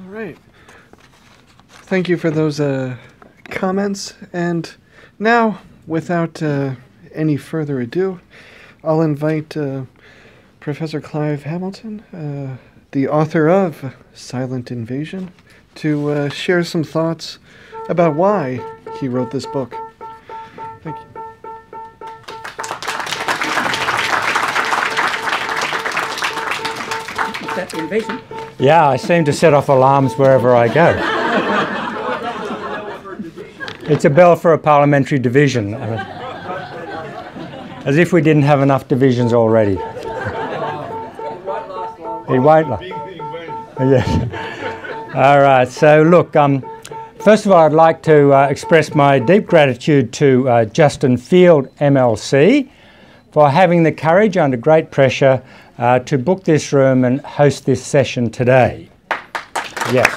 All right. Thank you for those comments. And now, without any further ado, I'll invite Professor Clive Hamilton, the author of Silent Invasion, to share some thoughts about why he wrote this book. Thank you. Is that the invasion? Yeah, I seem to set off alarms wherever I go. It's a bell for a parliamentary division. As if we didn't have enough divisions already. It won't last. Yes. All right, so look, first of all, I'd like to express my deep gratitude to Justin Field, MLC, for having the courage under great pressure to book this room and host this session today. Yes.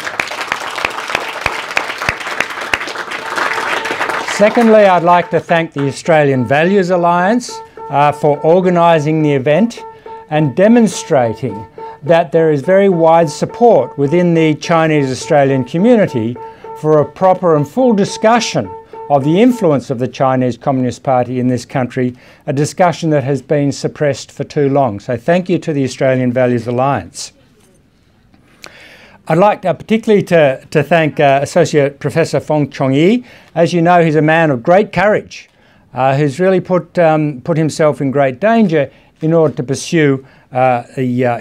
Secondly, I'd like to thank the Australian Values Alliance for organising the event and demonstrating that there is very wide support within the Chinese Australian community for a proper and full discussion of the influence of the Chinese Communist Party in this country, a discussion that has been suppressed for too long. So thank you to the Australian Values Alliance. I'd like particularly to thank Associate Professor Fong Chong-yi. As you know, he's a man of great courage, who's really put himself in great danger in order to pursue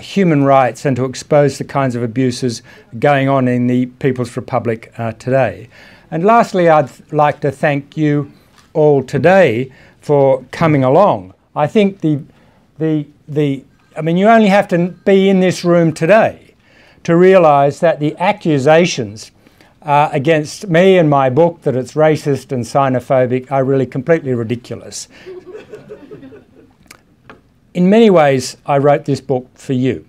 human rights and to expose the kinds of abuses going on in the People's Republic today. And lastly, I'd like to thank you all today for coming along. I think I mean, you only have to be in this room today to realise that the accusations against me and my book that it's racist and xenophobic are really completely ridiculous. In many ways, I wrote this book for you.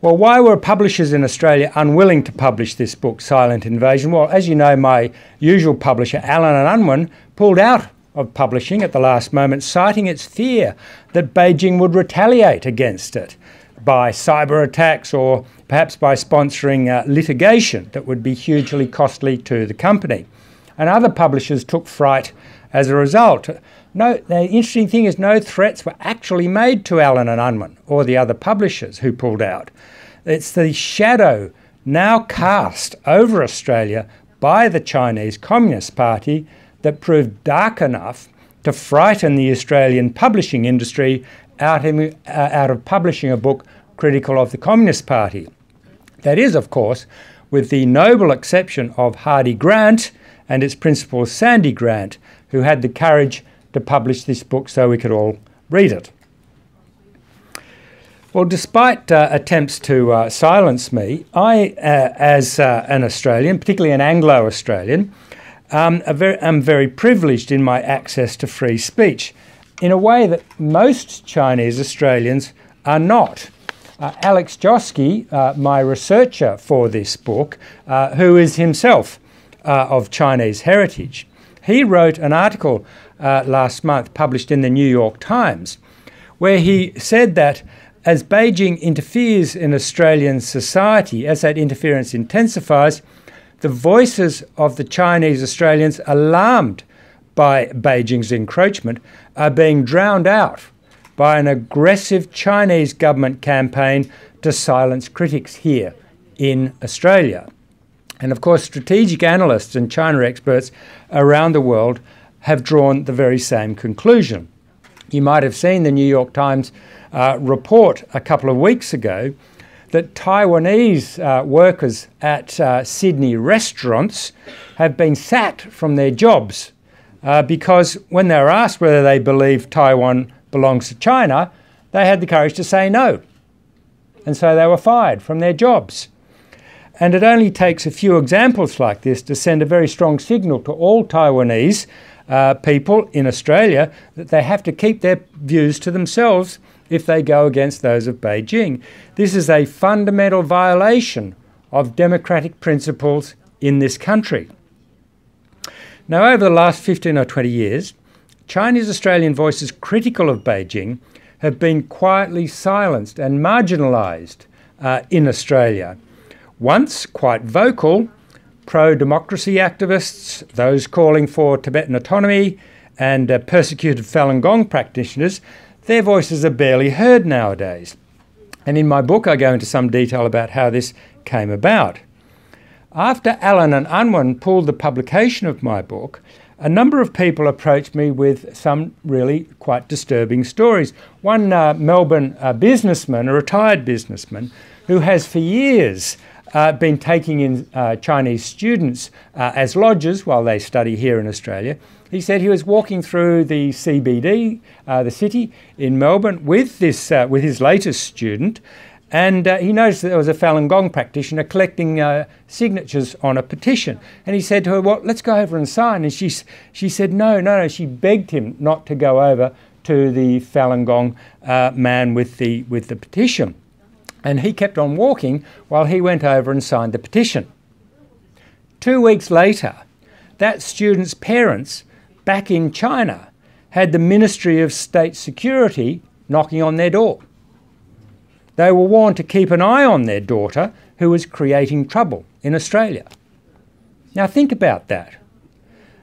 Well, why were publishers in Australia unwilling to publish this book, Silent Invasion? Well, as you know, my usual publisher, Allen & Unwin, pulled out of publishing at the last moment, citing its fear that Beijing would retaliate against it by cyber attacks or perhaps by sponsoring litigation that would be hugely costly to the company. And other publishers took fright as a result. No, the interesting thing is no threats were actually made to Allen & Unwin or the other publishers who pulled out. It's the shadow now cast over Australia by the Chinese Communist Party that proved dark enough to frighten the Australian publishing industry out of publishing a book critical of the Communist Party. That is, of course, with the noble exception of Hardy Grant and its principal Sandy Grant, who had the courage to publish this book so we could all read it. Well, despite attempts to silence me, I, as an Australian, particularly an Anglo-Australian, am very privileged in my access to free speech in a way that most Chinese Australians are not. Alex Josky, my researcher for this book, who is himself of Chinese heritage, he wrote an article last month published in the New York Times where he said that as Beijing interferes in Australian society, as that interference intensifies, the voices of the Chinese Australians alarmed by Beijing's encroachment are being drowned out by an aggressive Chinese government campaign to silence critics here in Australia. And of course, strategic analysts and China experts around the world have drawn the very same conclusion. You might have seen the New York Times report a couple of weeks ago that Taiwanese workers at Sydney restaurants have been sacked from their jobs because when they were asked whether they believe Taiwan belongs to China, they had the courage to say no. And so they were fired from their jobs. And it only takes a few examples like this to send a very strong signal to all Taiwanese people in Australia that they have to keep their views to themselves if they go against those of Beijing. This is a fundamental violation of democratic principles in this country. Now, over the last 15 or 20 years, Chinese Australian voices critical of Beijing have been quietly silenced and marginalised in Australia, once quite vocal pro-democracy activists, those calling for Tibetan autonomy, and persecuted Falun Gong practitioners, their voices are barely heard nowadays. And in my book I go into some detail about how this came about. After Alan and Unwin pulled the publication of my book, a number of people approached me with some really quite disturbing stories. One Melbourne businessman, a retired businessman, who has for years been taking in Chinese students as lodgers while they study here in Australia. He said he was walking through the CBD, the city in Melbourne, with his latest student, and he noticed that there was a Falun Gong practitioner collecting signatures on a petition. And he said to her, well, let's go over and sign. And she said, no. She begged him not to go over to the Falun Gong man with the petition. And he kept on walking while he went over and signed the petition. 2 weeks later, that student's parents back in China had the Ministry of State Security knocking on their door. They were warned to keep an eye on their daughter, who was creating trouble in Australia. Now think about that.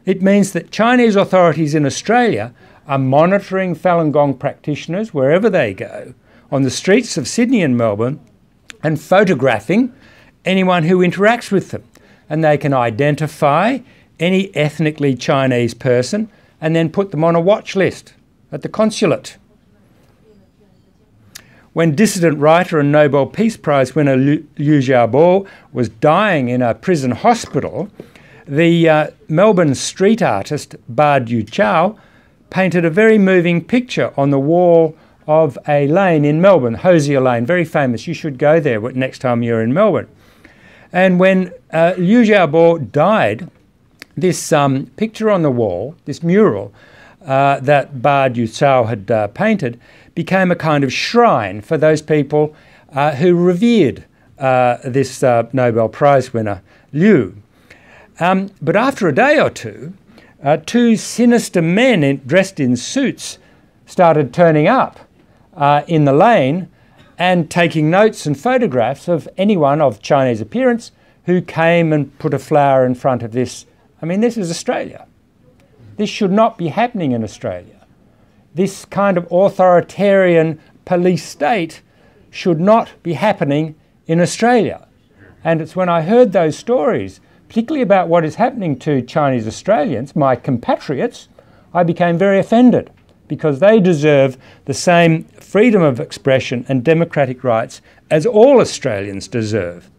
It means that Chinese authorities in Australia are monitoring Falun Gong practitioners wherever they go, on the streets of Sydney and Melbourne, and photographing anyone who interacts with them. And they can identify any ethnically Chinese person and then put them on a watch list at the consulate. When dissident writer and Nobel Peace Prize winner Liu Xiaobo was dying in a prison hospital, the Melbourne street artist Bard Yu Chow painted a very moving picture on the wall of a lane in Melbourne, Hosier Lane, very famous. You should go there next time you're in Melbourne. And when Liu Xiaobo died, this picture on the wall, this mural that Bard Yu Chow had painted, became a kind of shrine for those people who revered this Nobel Prize winner, Liu. But after a day or two, two sinister men dressed in suits started turning up in the lane and taking notes and photographs of anyone of Chinese appearance who came and put a flower in front of this. I mean, this is Australia. This should not be happening in Australia. This kind of authoritarian police state should not be happening in Australia. And it's when I heard those stories, particularly about what is happening to Chinese Australians, my compatriots, I became very offended, because they deserve the same freedom of expression and democratic rights as all Australians deserve.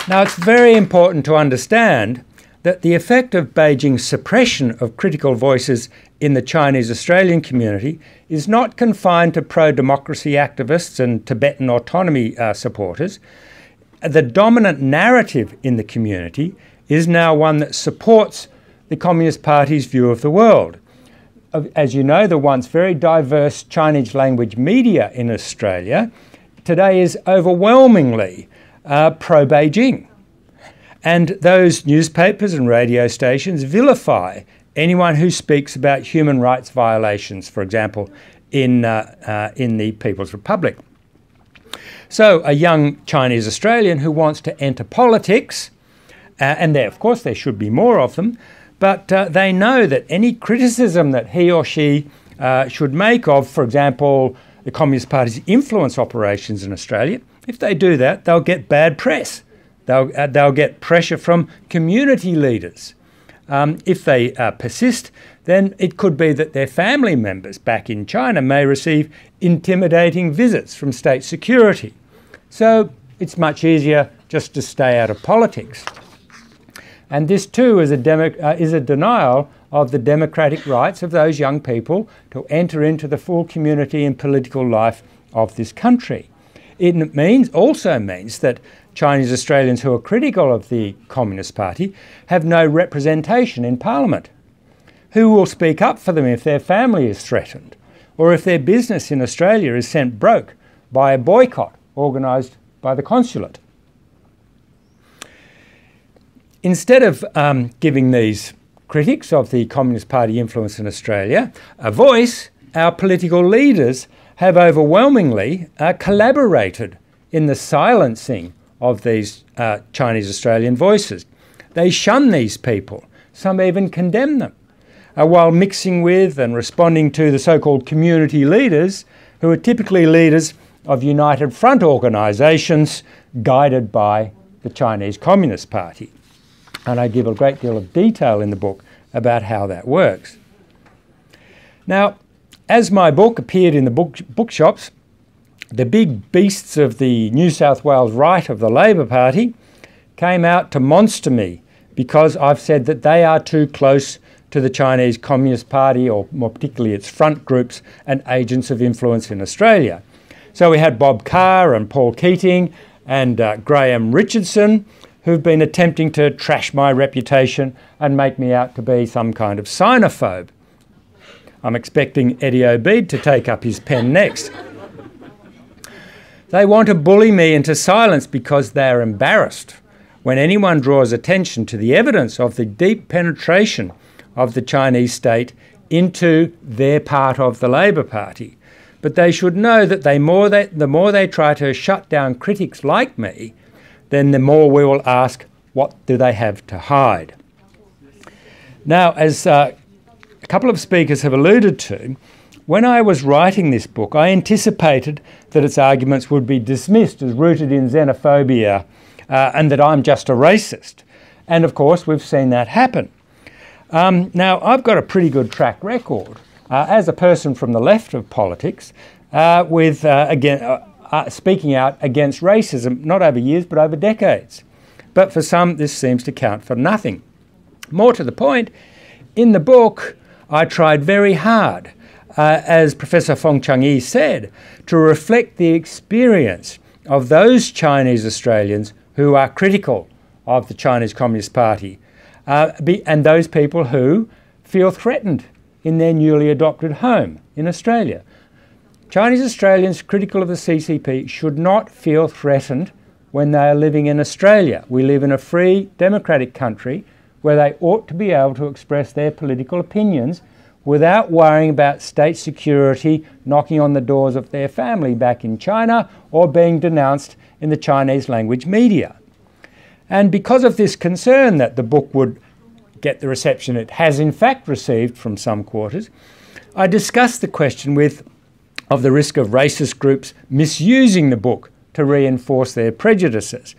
Now, it's very important to understand that the effect of Beijing's suppression of critical voices in the Chinese Australian community is not confined to pro-democracy activists and Tibetan autonomy supporters. The dominant narrative in the community is now one that supports the Communist Party's view of the world. As you know, the once very diverse Chinese language media in Australia today is overwhelmingly pro-Beijing. And those newspapers and radio stations vilify anyone who speaks about human rights violations, for example, in the People's Republic. So a young Chinese Australian who wants to enter politics, and of course there should be more of them, but they know that any criticism that he or she should make of, for example, the Communist Party's influence operations in Australia, if they do that, they'll get bad press. They'll get pressure from community leaders. If they persist, then it could be that their family members back in China may receive intimidating visits from state security. So it's much easier just to stay out of politics. And this too is a denial of the democratic rights of those young people to enter into the full community and political life of this country. It also means that Chinese Australians who are critical of the Communist Party have no representation in Parliament. Who will speak up for them if their family is threatened, or if their business in Australia is sent broke by a boycott organised by the consulate? Instead of giving these critics of the Communist Party influence in Australia a voice, our political leaders have overwhelmingly collaborated in the silencing of these Chinese Australian voices. They shun these people. Some even condemn them, while mixing with and responding to the so-called community leaders, who are typically leaders of United Front organisations guided by the Chinese Communist Party. And I give a great deal of detail in the book about how that works. Now, as my book appeared in the bookshops, the big beasts of the New South Wales right of the Labor Party came out to monster me because I've said that they are too close to the Chinese Communist Party, or more particularly its front groups and agents of influence in Australia. So we had Bob Carr and Paul Keating and Graham Richardson, who've been attempting to trash my reputation and make me out to be some kind of sinophobe. I'm expecting Eddie Obeid to take up his pen next. They want to bully me into silence because they're embarrassed when anyone draws attention to the evidence of the deep penetration of the Chinese state into their part of the Labor Party. But they should know that the more they try to shut down critics like me, then the more we will ask, what do they have to hide? Now, as a couple of speakers have alluded to, when I was writing this book, I anticipated that its arguments would be dismissed as rooted in xenophobia and that I'm just a racist. And of course, we've seen that happen. Now, I've got a pretty good track record as a person from the left of politics with speaking out against racism, not over years, but over decades. But for some, this seems to count for nothing. More to the point, in the book, I tried very hard, as Professor Fong Chung-Yi said, to reflect the experience of those Chinese Australians who are critical of the Chinese Communist Party, and those people who feel threatened in their newly adopted home in Australia. Chinese Australians critical of the CCP should not feel threatened when they are living in Australia. We live in a free, democratic country where they ought to be able to express their political opinions without worrying about state security knocking on the doors of their family back in China or being denounced in the Chinese language media. And because of this concern that the book would get the reception it has in fact received from some quarters, I discussed the question of the risk of racist groups misusing the book to reinforce their prejudices.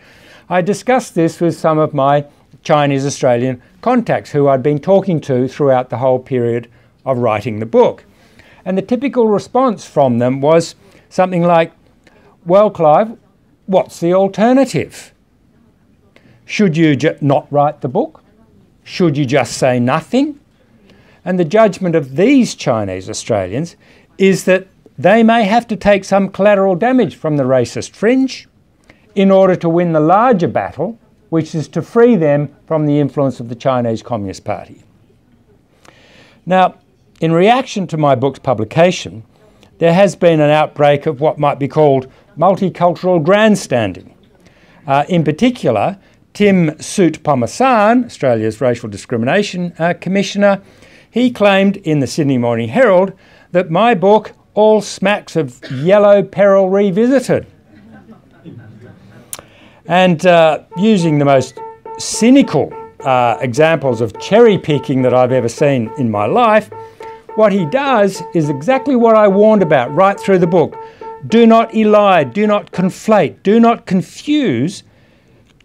I discussed this with some of my Chinese Australian contacts who I'd been talking to throughout the whole period of writing the book. And the typical response from them was something like, well, Clive, what's the alternative? Should you not write the book? Should you just say nothing? And the judgment of these Chinese Australians is that they may have to take some collateral damage from the racist fringe in order to win the larger battle, which is to free them from the influence of the Chinese Communist Party. Now, in reaction to my book's publication, there has been an outbreak of what might be called multicultural grandstanding. In particular, Tim Soutphommasane, Australia's Racial Discrimination Commissioner, he claimed in the Sydney Morning Herald that my book all smacks of Yellow Peril Revisited. And using the most cynical examples of cherry-picking that I've ever seen in my life, what he does is exactly what I warned about right through the book. Do not elide, do not conflate, do not confuse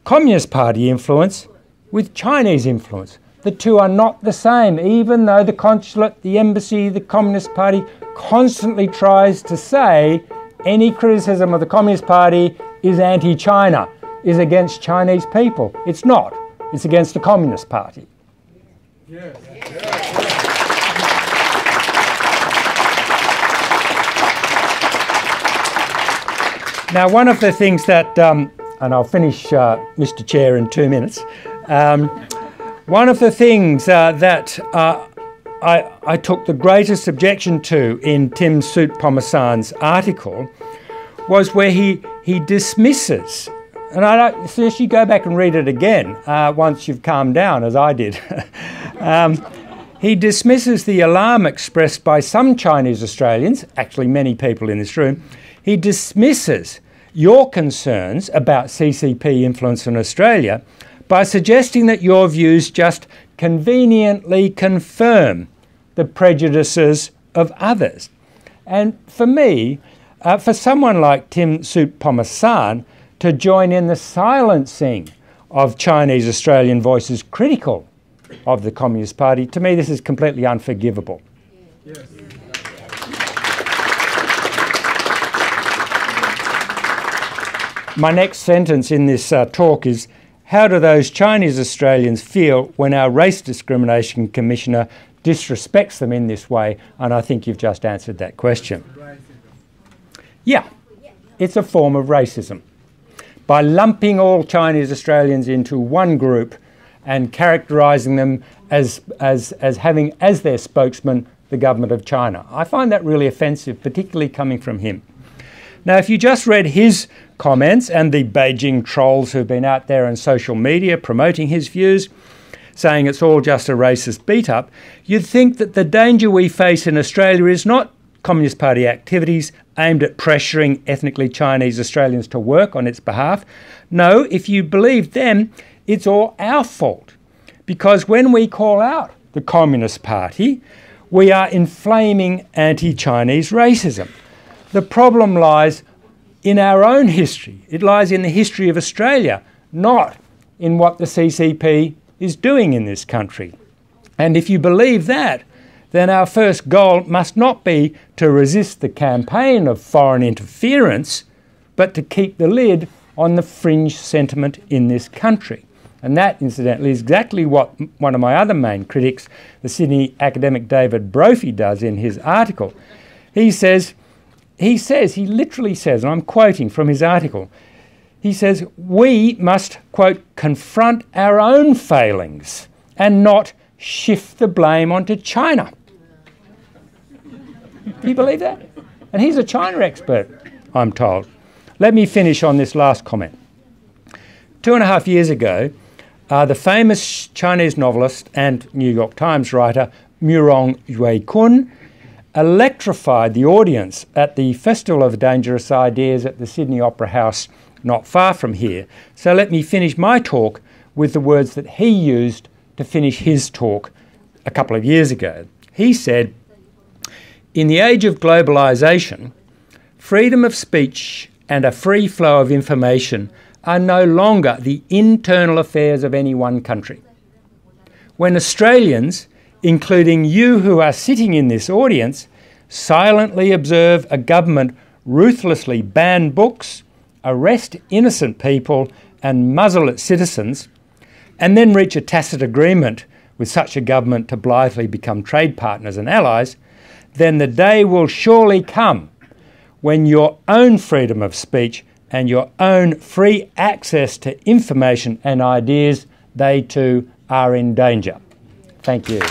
Communist Party influence with Chinese influence. The two are not the same, even though the consulate, the embassy, the Communist Party constantly tries to say any criticism of the Communist Party is anti-China, is against Chinese people. It's not. It's against the Communist Party. Yes. Now, one of the things that, and I'll finish, Mr. Chair, in 2 minutes. One of the things that I took the greatest objection to in Tim Soutphommasane's article was where he dismisses, and I don't suggest you go back and read it again once you've calmed down, as I did. He dismisses the alarm expressed by some Chinese Australians, actually many people in this room. He dismisses your concerns about CCP influence in Australia by suggesting that your views just conveniently confirm the prejudices of others. And for me, for someone like Tim Soutphommasane to join in the silencing of Chinese Australian voices critical of the Communist Party, to me this is completely unforgivable. Yes. My next sentence in this talk is, how do those Chinese Australians feel when our Race Discrimination Commissioner disrespects them in this way? And I think you've just answered that question. Yeah, it's a form of racism. By lumping all Chinese Australians into one group and characterising them as having as their spokesman the government of China. I find that really offensive, particularly coming from him. Now, if you just read his comments and the Beijing trolls who've been out there on social media promoting his views, saying it's all just a racist beat-up, you'd think that the danger we face in Australia is not Communist Party activities aimed at pressuring ethnically Chinese Australians to work on its behalf. No, if you believe them, it's all our fault. Because when we call out the Communist Party, we are inflaming anti-Chinese racism. The problem lies in our own history. It lies in the history of Australia, not in what the CCP is doing in this country. And if you believe that, then our first goal must not be to resist the campaign of foreign interference, but to keep the lid on the fringe sentiment in this country. And that, incidentally, is exactly what one of my other main critics, the Sydney academic David Brophy, does in his article. He literally says, and I'm quoting from his article, he says, we must, quote, confront our own failings and not shift the blame onto China. Do you believe that? And he's a China expert, I'm told. Let me finish on this last comment. 2.5 years ago, the famous Chinese novelist and New York Times writer Murong Yue-kun electrified the audience at the Festival of Dangerous Ideas at the Sydney Opera House not far from here. So let me finish my talk with the words that he used to finish his talk a couple of years ago. He said, "In the age of globalisation, freedom of speech and a free flow of information are no longer the internal affairs of any one country. When Australians, including you who are sitting in this audience, silently observe a government ruthlessly ban books, arrest innocent people and muzzle its citizens, and then reach a tacit agreement with such a government to blithely become trade partners and allies, then the day will surely come when your own freedom of speech and your own free access to information and ideas, they too are in danger." Thank you.